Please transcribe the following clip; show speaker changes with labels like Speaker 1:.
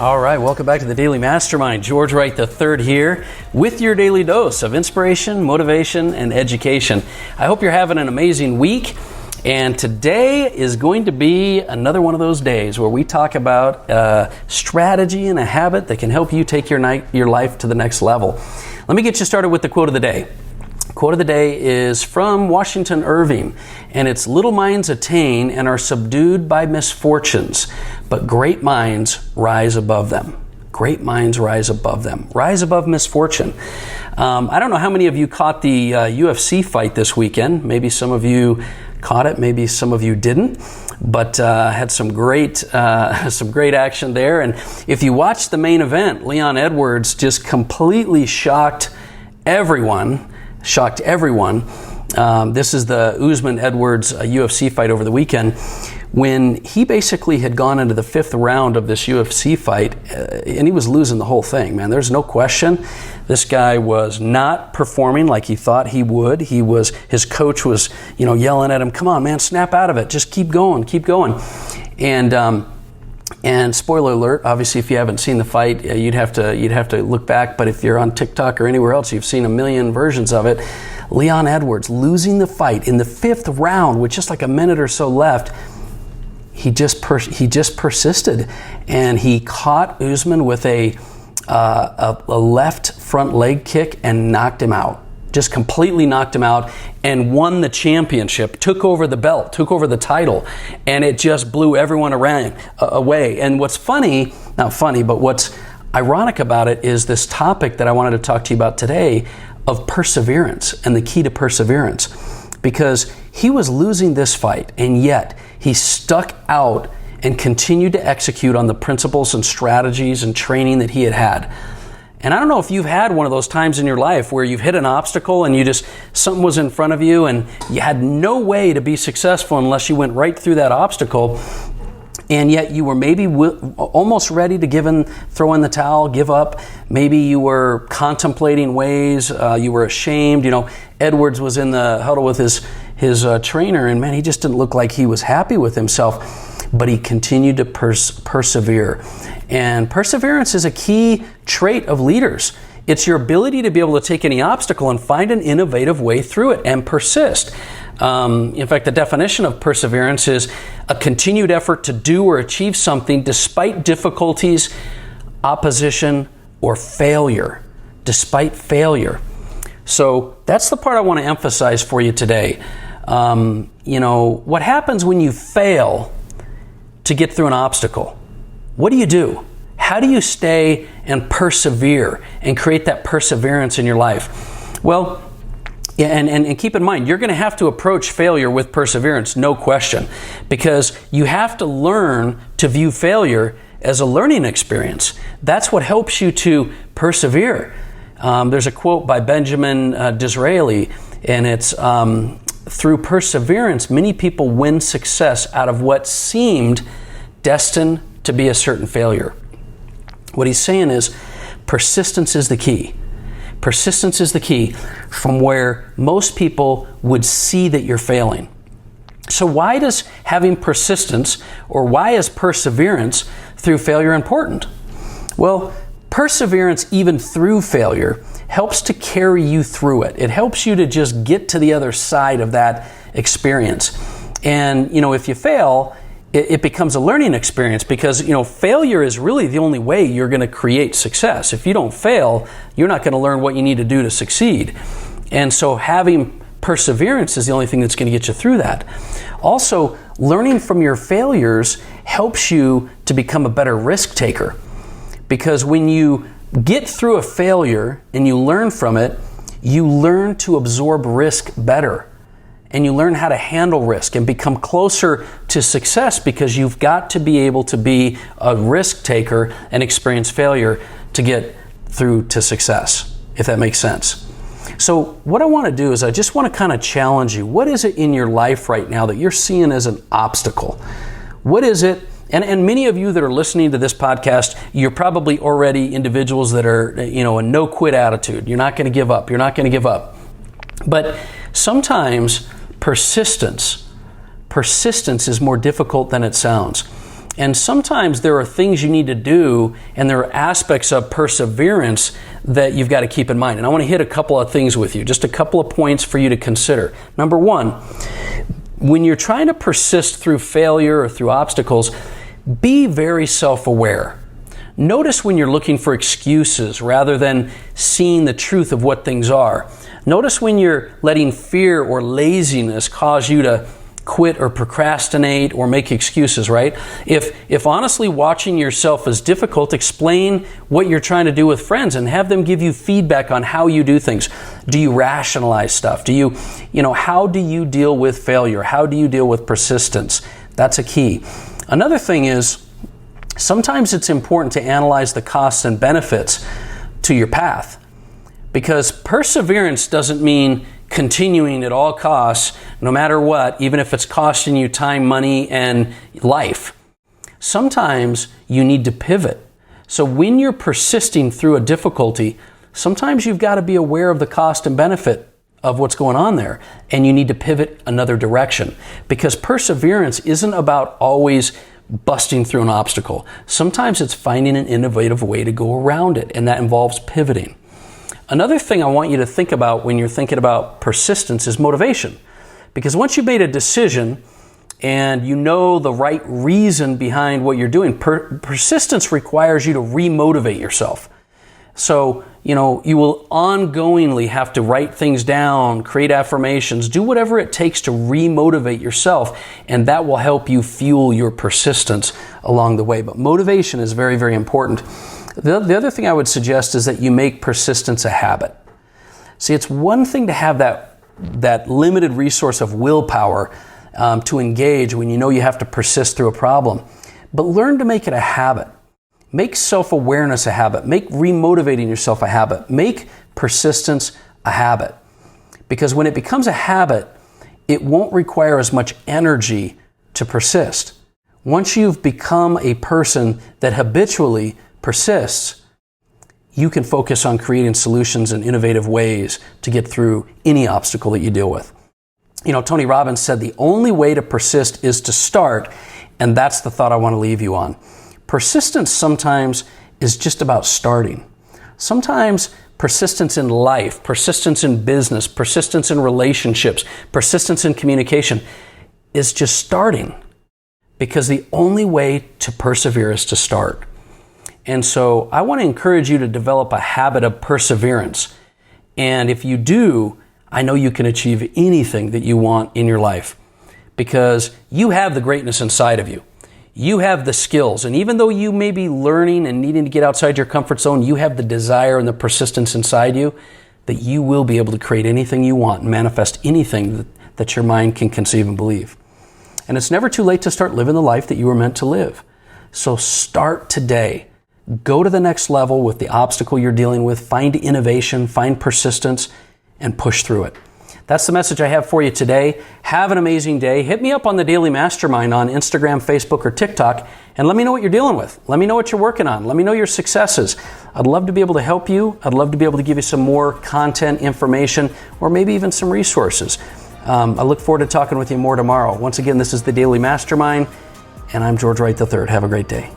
Speaker 1: All right, welcome back to the Daily Mastermind. George Wright III here with your daily dose of inspiration, motivation, and education. I hope you're having an amazing week. And today is going to be another one of those days where we talk about a strategy and a habit that can help you take your life to the next level. Let me get you started with the quote of the day. Quote of the day is from Washington Irving, and it's, "Little minds attain and are subdued by misfortunes, but great minds rise above them." Great minds rise above them. Rise above misfortune. I don't know how many of you caught the UFC fight this weekend. Maybe some of you caught it, maybe some of you didn't, but had some great action there. And if you watched the main event, Leon Edwards just completely shocked everyone. This is the Usman-Edwards UFC fight over the weekend, when he basically had gone into the fifth round of this UFC fight, and he was losing the whole thing, man. There's no question. This guy was not performing like he thought he would. His coach was, yelling at him, "Come on, man, snap out of it. Just keep going. And spoiler alert, obviously, if you haven't seen the fight, you'd have to look back. But if you're on TikTok or anywhere else, you've seen a million versions of it. Leon Edwards losing the fight in the fifth round with just like a minute or so left. He just persisted, and he caught Usman with a left front leg kick and knocked him out. Just completely knocked him out and won the championship, took over the belt, took over the title, and it just blew everyone away. And what's not funny, but what's ironic about it is this topic that I wanted to talk to you about today of perseverance and the key to perseverance. Because he was losing this fight, and yet he stuck out and continued to execute on the principles and strategies and training that he had. And I don't know if you've had one of those times in your life where you've hit an obstacle and something was in front of you and you had no way to be successful unless you went right through that obstacle, and yet you were maybe almost ready to throw in the towel, give up. Maybe you were contemplating ways, you were ashamed. Edwards was in the huddle with his trainer, and man, he just didn't look like he was happy with himself, but he continued to persevere. And perseverance is a key trait of leaders. It's your ability to be able to take any obstacle and find an innovative way through it and persist. In fact, the definition of perseverance is a continued effort to do or achieve something despite difficulties, opposition, or failure. Despite failure. So that's the part I want to emphasize for you today. What happens when you fail to get through an obstacle? What do you do? How do you stay and persevere and create that perseverance in your life? Well, and keep in mind, you're going to have to approach failure with perseverance, no question, because you have to learn to view failure as a learning experience. That's what helps you to persevere. There's a quote by Benjamin Disraeli, and it's, "Through perseverance, many people win success out of what seemed destined to be a certain failure." What he's saying is persistence is the key. Persistence is the key from where most people would see that you're failing. So why does having persistence, or why is perseverance through failure important? Well, perseverance even through failure helps to carry you through it. It helps you to just get to the other side of that experience. And, if you fail, it becomes a learning experience, because, failure is really the only way you're going to create success. If you don't fail, you're not going to learn what you need to do to succeed. And so having perseverance is the only thing that's going to get you through that. Also, learning from your failures helps you to become a better risk taker, because when you get through a failure and you learn from it, you learn to absorb risk better. And you learn how to handle risk and become closer to success, because you've got to be able to be a risk taker and experience failure to get through to success, if that makes sense. So what I want to do is I just want to kind of challenge you. What is it in your life right now that you're seeing as an obstacle? What is it? And many of you that are listening to this podcast, you're probably already individuals that are, a no-quit attitude. You're not going to give up. You're not going to give up. But sometimes persistence is more difficult than it sounds. And sometimes there are things you need to do, and there are aspects of perseverance that you've got to keep in mind. And I want to hit a couple of things with you, just a couple of points for you to consider. Number one, when you're trying to persist through failure or through obstacles, be very self-aware. Notice when you're looking for excuses rather than seeing the truth of what things are. Notice when you're letting fear or laziness cause you to quit or procrastinate or make excuses, right? If honestly watching yourself is difficult, explain what you're trying to do with friends and have them give you feedback on how you do things. Do you rationalize stuff? How do you deal with failure? How do you deal with persistence? That's a key. Another thing is, sometimes it's important to analyze the costs and benefits to your path, because perseverance doesn't mean continuing at all costs, no matter what, even if it's costing you time, money, and life. Sometimes you need to pivot. So when you're persisting through a difficulty, sometimes you've got to be aware of the cost and benefit of what's going on there, and you need to pivot another direction, because perseverance isn't about always busting through an obstacle. Sometimes it's finding an innovative way to go around it, and that involves pivoting. Another thing I want you to think about when you're thinking about persistence is motivation. Because once you've made a decision and you know the right reason behind what you're doing, persistence requires you to remotivate yourself. So, you will ongoingly have to write things down, create affirmations, do whatever it takes to remotivate yourself, and that will help you fuel your persistence along the way. But motivation is very, very important. The other thing I would suggest is that you make persistence a habit. See, it's one thing to have that limited resource of willpower to engage when you know you have to persist through a problem, but learn to make it a habit. Make self-awareness a habit. Make remotivating yourself a habit. Make persistence a habit. Because when it becomes a habit, it won't require as much energy to persist. Once you've become a person that habitually persists, you can focus on creating solutions and innovative ways to get through any obstacle that you deal with. Tony Robbins said the only way to persist is to start, and that's the thought I want to leave you on. Persistence sometimes is just about starting. Sometimes persistence in life, persistence in business, persistence in relationships, persistence in communication is just starting, because the only way to persevere is to start. And so I want to encourage you to develop a habit of perseverance. And if you do, I know you can achieve anything that you want in your life, because you have the greatness inside of you. You have the skills. And even though you may be learning and needing to get outside your comfort zone, you have the desire and the persistence inside you that you will be able to create anything you want and manifest anything that your mind can conceive and believe. And it's never too late to start living the life that you were meant to live. So start today. Go to the next level with the obstacle you're dealing with. Find innovation, find persistence, and push through it. That's the message I have for you today. Have an amazing day. Hit me up on the Daily Mastermind on Instagram, Facebook, or TikTok, and let me know what you're dealing with. Let me know what you're working on. Let me know your successes. I'd love to be able to help you. I'd love to be able to give you some more content, information, or maybe even some resources. I look forward to talking with you more tomorrow. Once again, this is the Daily Mastermind, and I'm George Wright III. Have a great day.